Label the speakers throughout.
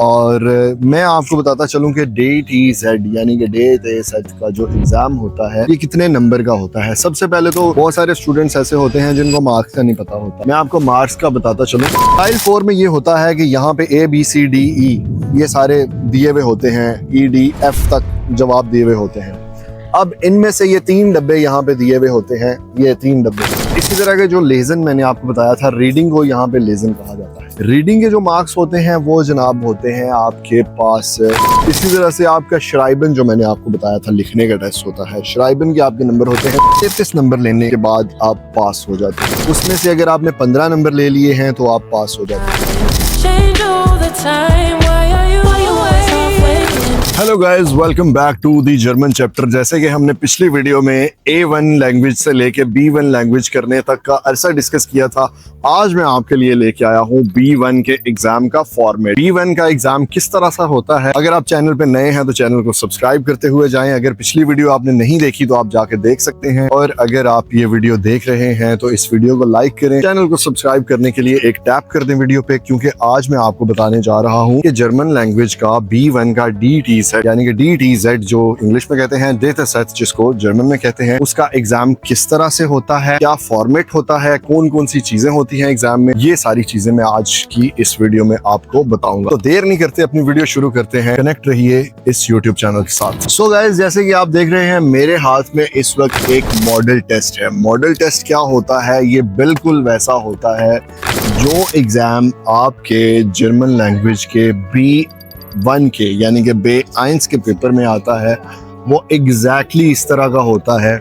Speaker 1: और मैं आपको बताता चलूं कि DTZ यानी कि DTZ का जो एग्जाम होता है ये कितने नंबर का होता है। सबसे पहले तो बहुत सारे स्टूडेंट्स ऐसे होते हैं जिनको मार्क्स का नहीं पता होता। मैं आपको मार्क्स का बताता चलूं। टाइल 4 में ये होता है कि यहाँ पे ABCDE ये सारे दिए हुए होते हैं, EDF तक जवाब दिए हुए होते हैं। अब इनमें से ये 3 डब्बे यहाँ पे दिए हुए होते हैं, ये 3 डब्बे। इसी तरह के जो लेजन मैंने आपको बताया था, रीडिंग को यहाँ पे लेजन कहा जाता है। रीडिंग के जो मार्क्स होते हैं वो जनाब होते हैं आपके पास। इसी तरह से आपका श्राइबन जो मैंने आपको बताया था लिखने का टेस्ट होता है, श्राइबन के आपके नंबर होते हैं 33 नंबर लेने के बाद आप पास हो जाते हैं। उसमें से अगर आपने 15 नंबर ले लिए हैं तो आप पास हो जाते हैं। Hello guys, welcome back to the German chapter. जैसे कि हमने पिछली वीडियो में A1 लैंग्वेज से लेके B1 लैंग्वेज करने तक का अरसा डिस्कस किया था। आज मैं आपके लिए लेके आया हूँ B1 के एग्जाम का फॉर्मेट। B1 का एग्जाम किस तरह सा होता है। अगर आप चैनल पे नए हैं तो चैनल को सब्सक्राइब करते हुए जाएं। अगर पिछली वीडियो आपने नहीं देखी तो आप जाके देख सकते हैं, और अगर आप ये वीडियो देख रहे हैं तो इस वीडियो को लाइक करें। चैनल को सब्सक्राइब करने के लिए एक टैप कर दें वीडियो पे, क्योंकि आज मैं आपको बताने जा रहा हूँ कि जर्मन लैंग्वेज का B1 का DTZ यानी कि DTZ जो इंग्लिश में कहते हैं, DTZ जिसको जर्मन में कहते हैं, उसका एग्जाम किस तरह से होता है, क्या फॉर्मेट होता है, कौन कौन सी चीजें होती हैं एग्जाम में, ये सारी चीजें मैं आज की इस वीडियो में आपको बताऊंगा। तो देर नहीं करते, अपनी वीडियो शुरू करते हैं। कनेक्ट रहिए इस यूट्यूब चैनल के साथ। सो गाइस, जैसे कि आप देख रहे हैं मेरे हाथ में इस वक्त एक मॉडल टेस्ट है। मॉडल टेस्ट क्या होता है? ये बिल्कुल वैसा होता है जो एग्जाम आपके जर्मन लैंग्वेज के B1 के यानी कि B1 के पेपर में आता है, वो एग्जैक्टली इस तरह का होता है।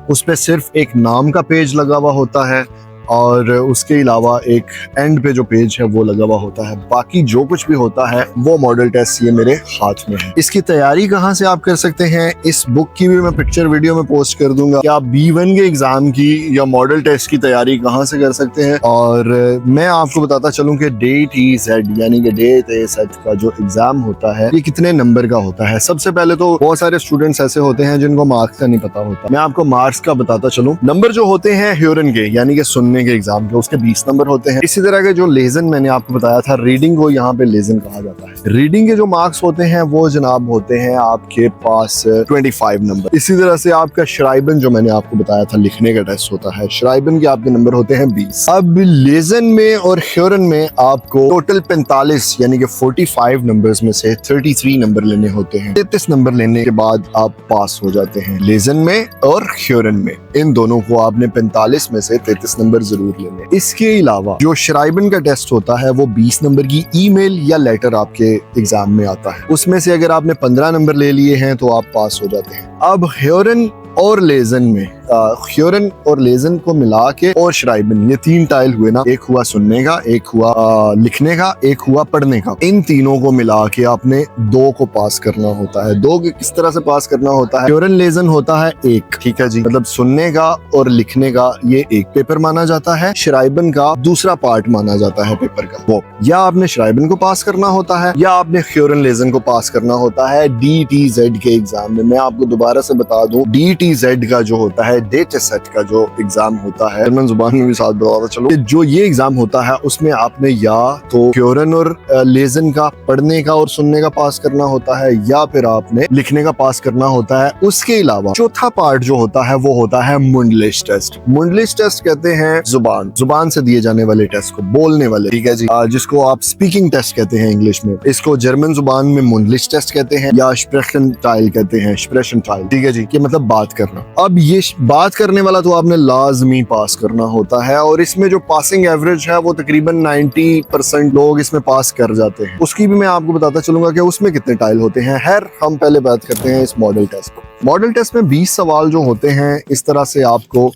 Speaker 1: उस पे सिर्फ एक नाम का पेज लगा हुआ होता है और उसके अलावा एक एंड पे जो पेज है वो लगा हुआ होता है। बाकी जो कुछ भी होता है वो मॉडल टेस्ट ये मेरे हाथ में है। इसकी तैयारी कहाँ से आप कर सकते हैं, इस बुक की भी मैं पिक्चर वीडियो में पोस्ट कर दूंगा कि आप B1 के एग्जाम की या मॉडल टेस्ट की तैयारी कहाँ से कर सकते हैं। और मैं आपको बताता चलूँ कि DTZ यानी कि DTZ का जो एग्जाम होता है ये कितने नंबर का होता है। सबसे पहले तो बहुत सारे स्टूडेंट्स ऐसे होते हैं जिनको मार्क्स का नहीं पता होता। मैं आपको मार्क्स का बताता चलूँ। नंबर जो होते हैं ह्यूरन के यानी कि सुनने के एग्जाम के, उसके 20 नंबर होते हैं। इसी तरह के जो लेजन मैंने आपको बताया था, रीडिंग को यहाँ पे लेजन कहा जाता है। रीडिंग के जो मार्क्स होते हैं वो जनाब होते हैं आपके पास 25 नंबर। इसी तरह से आपका श्राइबन जो मैंने आपको बताया था लिखने का टेस्ट होता है, श्राइबन के आपके नंबर होते हैं 20। अब लेजन में और ह्यूरन में आपको टोटल 45 यानी कि 45 नंबर्स में से 33 नंबर लेने होते हैं। 33 नंबर लेने के बाद आप पास हो जाते हैं। लेजन में और ह्यूरन में इन दोनों को आपने 45 में से 33 नंबर जरूर लेने। इसके अलावा जो श्राइबन का टेस्ट होता है वो 20 नंबर की ईमेल या लेटर आपके एग्जाम में आता है। उसमें से अगर आपने 15 नंबर ले लिए हैं तो आप पास हो जाते हैं। अब ह्यूरन और लेजन में ह्यूरन और लेजन को मिला के और श्राइबन, ये 3 टाइल हुए ना, एक हुआ सुनने का, एक हुआ लिखने का, एक हुआ पढ़ने का। इन तीनों को मिला के आपने 2 को पास करना होता है। 2 को किस तरह से पास करना होता है? ह्यूरन लेजन होता है 1, ठीक है जी, मतलब सुनने का और लिखने का ये एक पेपर माना जाता है। श्राइबन का दूसरा पार्ट माना जाता है पेपर का। वो या आपने श्राइबन को पास करना होता है या आपने ह्यूरन लेजन को पास करना होता है DTZ के एग्जाम में। मैं आपको दोबारा से बता दूं, DTZ का जो होता है, DTZ का जो एग्जाम होता है, जर्मन जुबान में भी साथ बताता चलो, जो ये एग्जाम होता है उसमें आपने या तो ह्यूरन और लेजन का पढ़ने का और सुनने का पास करना होता है या फिर आपने लिखने का पास करना होता है। उसके अलावा चौथा पार्ट जो होता है वो होता है मुंडलिश टेस्ट। मुंडलिश टेस्ट कहते हैं जुबान से दिए जाने वाले टेस्ट को, बोलने वाले, ठीक है जी, जिसको आप स्पीकिंग टेस्ट कहते हैं इंग्लिश में। इसको जर्मन जुबान में मुंडलिश टेस्ट कहते हैं या स्प्रेशन टाइल कहते हैं, स्प्रेशन टाइल, ठीक है जी, कि मतलब बात करना। अब ये बात करने वाला तो आपने लाजमी पास करना होता है, और इसमें जो पासिंग एवरेज है वो तकरीबन 90% लोग इसमें पास कर जाते हैं। उसकी भी मैं आपको बताता चलूंगा कि उसमें कितने टाइल होते हैं। हम पहले बात करते हैं इस मॉडल टेस्ट को। मॉडल टेस्ट में 20 सवाल जो होते हैं, इस तरह से आपको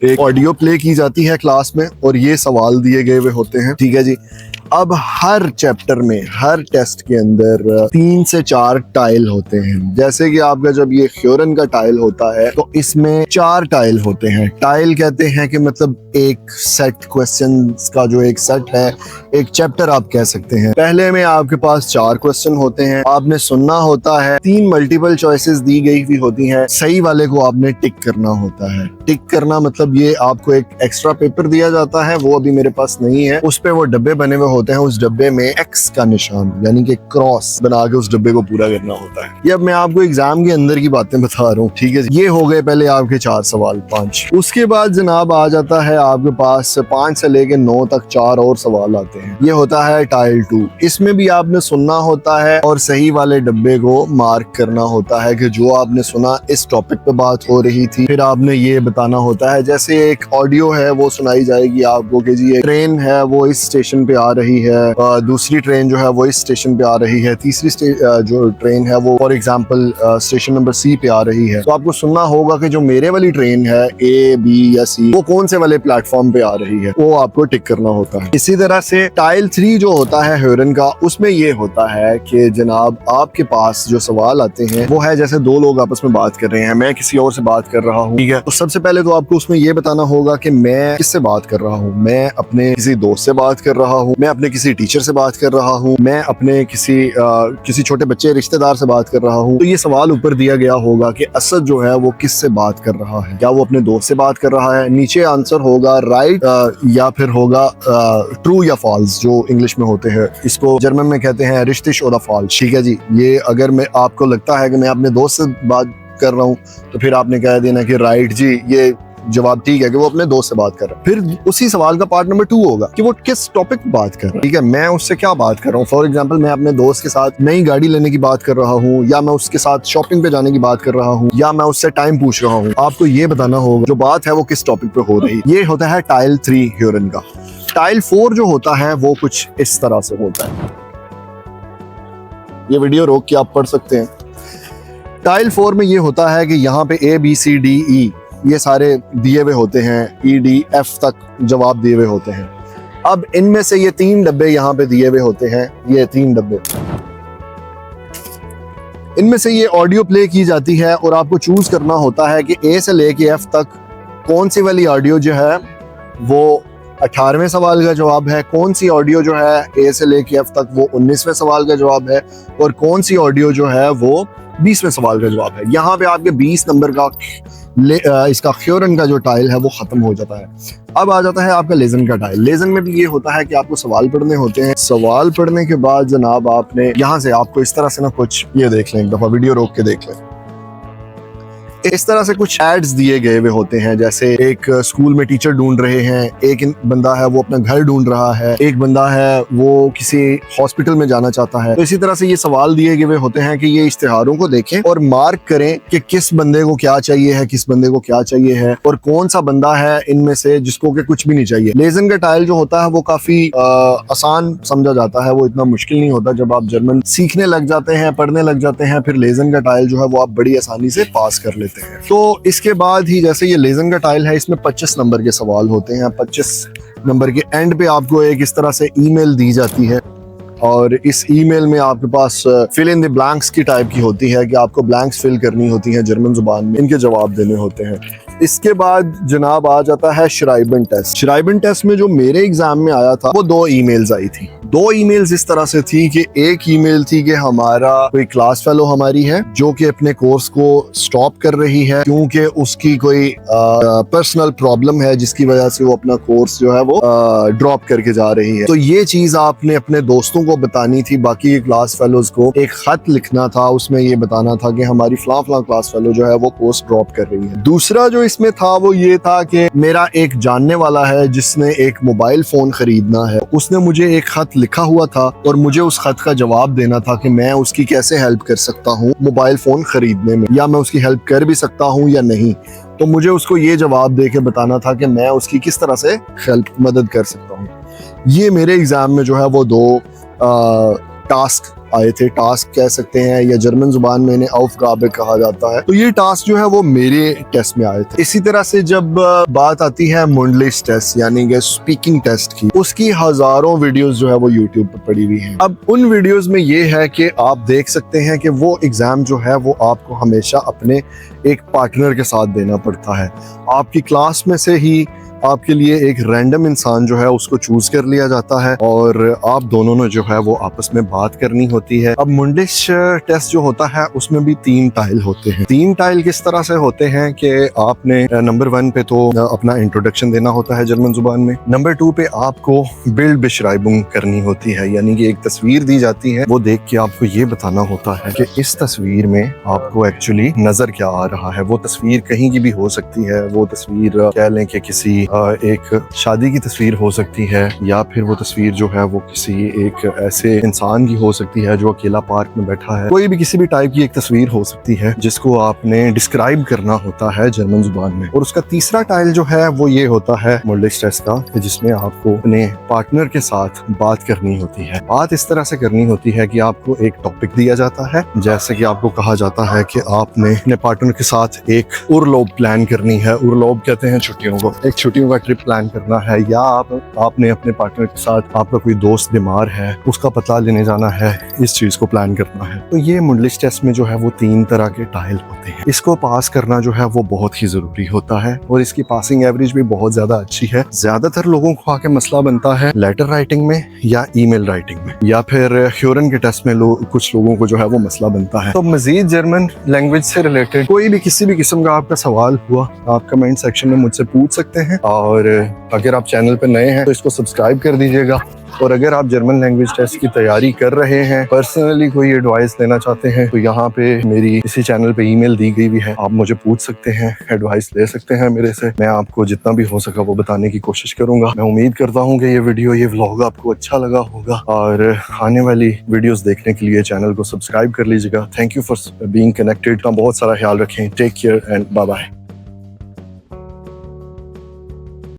Speaker 1: एक ऑडियो प्ले की जाती है क्लास में और ये सवाल दिए गए हुए होते हैं, ठीक है जी। अब हर चैप्टर में, हर टेस्ट के अंदर 3 से 4 टाइल होते हैं। जैसे कि आपका जब ये ह्यूरन का टाइल होता है तो इसमें 4 टाइल होते हैं। टाइल कहते हैं कि मतलब एक सेट क्वेश्चंस का जो एक सेट है, एक चैप्टर आप कह सकते हैं। पहले में आपके पास 4 क्वेश्चन होते हैं, आपने सुनना होता है। 3 मल्टीपल चॉइसेस दी गई हुई होती हैं, सही वाले को आपने टिक करना होता है। टिक करना मतलब ये आपको एक एक्स्ट्रा पेपर दिया जाता है, वो अभी मेरे पास नहीं है। उस पे वो डब्बे बने हुए होते हैं, उस डब्बे में एक्स का निशान यानी कि क्रॉस बना के उस डब्बे को पूरा करना होता है। ये अब मैं आपको एग्जाम के अंदर की बातें बता रहा हूँ, ठीक है। ये हो गए पहले आपके 4 सवाल, 5। उसके बाद जनाब आ जाता है आपके पास 5 से लेके 9 तक 4 और सवाल आते हैं। ये होता है टाइल 2। इसमें भी आपने सुनना होता है और सही वाले डब्बे को मार्क करना होता है कि जो आपने सुना इस टॉपिक पे बात हो रही थी। फिर आपने ये बताना होता है, जैसे एक ऑडियो है वो सुनाई जाएगी आपको कि जी ये ट्रेन है वो इस स्टेशन पे आ रही है, दूसरी ट्रेन जो है वो इस स्टेशन पे आ रही है, तीसरी जो ट्रेन है वो for example station number C पे आ रही है। तो आपको सुनना होगा कि जो मेरे वाली ट्रेन है ए, बी या सी, वो कौन से वाले प्लेटफॉर्म पे आ रही है, वो आपको टिक करना होता है। इसी तरह से टाइल 3 जो होता है ह्यूरन का, उसमें ये होता है कि जनाब आपके पास जो सवाल आते हैं वो है जैसे दो लोग आपस में बात कर रहे हैं, मैं किसी और से बात कर रहा हूँ, ठीक है। तो सबसे पहले तो आपको उसमें ये बताना होगा कि मैं किससे बात कर रहा हूँ। मैं अपने किसी दोस्त से बात कर रहा हूँ, मैं अपने किसी टीचर से बात कर रहा हूँ, मैं अपने किसी छोटे बच्चे रिश्तेदार से बात कर रहा हूँ। तो ये सवाल ऊपर दिया गया होगा कि असद जो है वो किससे बात कर रहा है, क्या वो अपने दोस्त से बात कर रहा है। नीचे आंसर होगा राइट या फिर होगा ट्रू या फॉल्स, जो इंग्लिश में होते हैं। इसको जर्मन में कहते हैं रिश्तिश oder फॉल्स, ठीक है जी। ये अगर मैं आपको लगता है कि मैं अपने दोस्त से बात कर रहा हूँ तो फिर आपने कह देना कि राइट जी, ये जवाब ठीक है कि वो अपने दोस्त से बात कर रहा है। फिर उसी सवाल का पार्ट नंबर 2 होगा कि वो किस टॉपिक पे बात कर रहा है, ठीक है। मैं उससे क्या बात कर रहा हूँ, फॉर एग्जांपल मैं अपने दोस्त के साथ नई गाड़ी लेने की बात कर रहा हूँ, या मैं उसके साथ शॉपिंग पे जाने की बात कर रहा हूँ, या मैं उससे टाइम पूछ रहा हूँ। आपको ये बताना होगा जो बात है वो किस टॉपिक पे हो रही है। ये होता है टाइल 3 ह्यूरन का। टाइल 4 जो होता है वो कुछ इस तरह से होता है। ये वीडियो रोक के आप पढ़ सकते हैं। टाइल 4 में ये होता है कि यहाँ पे A B C D E ये सारे दिए हुए होते हैं, E D F तक जवाब दिए हुए होते हैं। अब इनमें से ये 3 डब्बे यहाँ पे दिए हुए होते हैं, ये 3 डब्बे, इनमें से ये ऑडियो प्ले की जाती है और आपको चूज करना होता है कि A से लेके F तक कौन सी वाली ऑडियो जो है वो 18वें सवाल का जवाब है, कौन सी ऑडियो जो है A से लेके F तक वो 19वें सवाल का जवाब है, और कौन सी ऑडियो जो है वो 20वें सवाल का जवाब है। यहाँ पे आपके 20 नंबर का इसका ह्यूरन का जो टाइल है वो खत्म हो जाता है। अब आ जाता है आपका लेजन का टाइल। लेजन में भी ये होता है कि आपको सवाल पढ़ने होते हैं। सवाल पढ़ने के बाद जनाब आपने यहाँ से आपको इस तरह से ना कुछ, ये देख लें, एक दफा वीडियो रोक के देख लें। इस तरह से कुछ एड्स दिए गए हुए होते हैं, जैसे एक स्कूल में टीचर ढूंढ रहे हैं, एक बंदा है वो अपना घर ढूंढ रहा है, एक बंदा है वो किसी हॉस्पिटल में जाना चाहता है। तो इसी तरह से ये सवाल दिए गए हुए होते हैं कि ये इश्तिहारों को देखें और मार्क करें कि किस बंदे को क्या चाहिए है, किस बंदे को क्या चाहिए है, और कौन सा बंदा है इनमें से जिसको कि कुछ भी नहीं चाहिए। लेजन का टाइल जो होता है वो काफी आसान समझा जाता है, वो इतना मुश्किल नहीं होता। जब आप जर्मन सीखने लग जाते हैं, पढ़ने लग जाते हैं, फिर लेजन का टाइल जो है वो आप बड़ी आसानी से पास कर लेते हैं। तो इसके बाद ही जैसे ये लेजन का टाइल है, इसमें 25 नंबर के सवाल होते हैं। 25 नंबर के एंड पे आपको एक इस तरह से ईमेल दी जाती है, और इस ईमेल में आपके पास फिल इन द ब्लैंक्स की टाइप की होती है कि आपको ब्लैंक्स फिल करनी होती है जर्मन जुबान में, इनके जवाब देने होते हैं। इसके बाद जनाब आ जाता है श्राइबन टेस्ट। श्राइबन टेस्ट में जो मेरे एग्जाम में आया था वो 2 ईमेल्स आई थी। 2 ईमेल्स इस तरह से थी कि एक ईमेल थी कि हमारा कोई क्लास फेलो हमारी है जो कि अपने कोर्स को स्टॉप कर रही है क्योंकि उसकी कोई पर्सनल प्रॉब्लम है जिसकी वजह से वो अपना कोर्स जो है वो ड्रॉप करके जा रही है। तो ये चीज आपने अपने दोस्तों को बतानी थी, बाकी क्लास फेलोज को एक खत लिखना था, उसमें ये बताना था कि हमारी फलां फलां क्लास फेलो जो है वो कोर्स ड्रॉप कर रही है। दूसरा जो इसमें था वो ये था कि मेरा एक जानने वाला है जिसने एक मोबाइल फोन खरीदना है, उसने मुझे एक खत लिखा हुआ था और मुझे उस खत का जवाब देना था कि मैं उसकी कैसे हेल्प कर सकता हूँ मोबाइल फोन खरीदने में, या मैं उसकी हेल्प कर भी सकता हूँ या नहीं। तो मुझे उसको ये जवाब दे के बताना था कि मैं उसकी किस तरह से मदद कर सकता हूँ। ये मेरे एग्जाम में जो है वो 2 टास्क आए थे, टास्क कह सकते हैं, या जर्मन जुबान में इन्हें औफगाबे कहा जाता है। तो ये टास्क जो है वो मेरे टेस्ट में आए थे। इसी तरह से जब बात आती है मुंडलिश टेस्ट यानी कि स्पीकिंग टेस्ट की, उसकी हजारों वीडियोस जो है वो यूट्यूब पर पड़ी हुई हैं। अब उन वीडियोस में ये है कि आप देख सकते हैं कि वो एग्जाम जो है वो आपको हमेशा अपने एक पार्टनर के साथ देना पड़ता है। आपकी क्लास में से ही आपके लिए एक रैंडम इंसान जो है उसको चूज कर लिया जाता है और आप दोनों ने जो है वो आपस में बात करनी होती है। अब मुंडिश टेस्ट जो होता है उसमें भी 3 टाइल होते हैं। 3 टाइल किस तरह से होते हैं कि आपने नंबर 1 पे तो अपना इंट्रोडक्शन देना होता है जर्मन जुबान में, नंबर 2 पे आपको बिल्ड बेशराइबुंग करनी होती है, यानी कि एक तस्वीर दी जाती है, वो देख के आपको ये बताना होता है कि इस तस्वीर में आपको एक्चुअली नजर क्या आ रहा है। वो तस्वीर कहीं की भी हो सकती है, वो तस्वीर कह लें कि किसी एक शादी की तस्वीर हो सकती है, या फिर वो तस्वीर जो है वो किसी एक ऐसे इंसान की हो सकती है जो अकेला पार्क में बैठा है। कोई भी किसी भी टाइप की एक तस्वीर हो सकती है जिसको आपने डिस्क्राइब करना होता है जर्मन जुबान में। और उसका तीसरा टाइल जो है वो ये होता है मुंडिश टेस्ट का, जिसमें आपको अपने पार्टनर के साथ बात करनी होती है। बात इस तरह से करनी होती है कि आपको एक टॉपिक दिया जाता है, जैसे कि आपको कहा जाता है कि आपने अपने पार्टनर के साथ एक उर्लोब प्लान करनी है। उर्लोब कहते हैं छुट्टियों को, एक छुट्टियों का ट्रिप प्लान करना है, या आपने अपने पार्टनर के साथ, आपका कोई दोस्त बीमार है उसका पता लेने जाना है, इस चीज को प्लान करना है। तो ये मुंडलिश टेस्ट में जो है वो 3 तरह के टाइल होते हैं। इसको पास करना जो है वो बहुत ही जरूरी होता है और इसकी पासिंग एवरेज भी बहुत ज्यादा अच्छी है। ज्यादातर लोगों को आके मसला बनता है लेटर राइटिंग में या ईमेल राइटिंग में, या फिर ह्यूरन के टेस्ट में कुछ लोगों को जो है वो मसला बनता है। तो मजीद जर्मन लैंग्वेज से रिलेटेड कोई भी किसी भी किस्म का आपका सवाल हुआ, आप कमेंट सेक्शन में मुझसे पूछ सकते हैं। और अगर आप चैनल पर नए हैं तो इसको सब्सक्राइब कर दीजिएगा। और अगर आप जर्मन लैंग्वेज टेस्ट की तैयारी कर रहे हैं, पर्सनली कोई एडवाइस लेना चाहते हैं, तो यहाँ पे मेरी इसी चैनल पे ईमेल दी गई भी है, आप मुझे पूछ सकते हैं, एडवाइस ले सकते हैं मेरे से। मैं आपको जितना भी हो सका वो बताने की कोशिश करूंगा। मैं उम्मीद करता हूँ कि ये व्लॉग आपको अच्छा लगा होगा और आने वाली वीडियोस देखने के लिए चैनल को सब्सक्राइब कर लीजिएगा। Thank you for being connected. बहुत सारा ख्याल रखें। Take care and bye bye.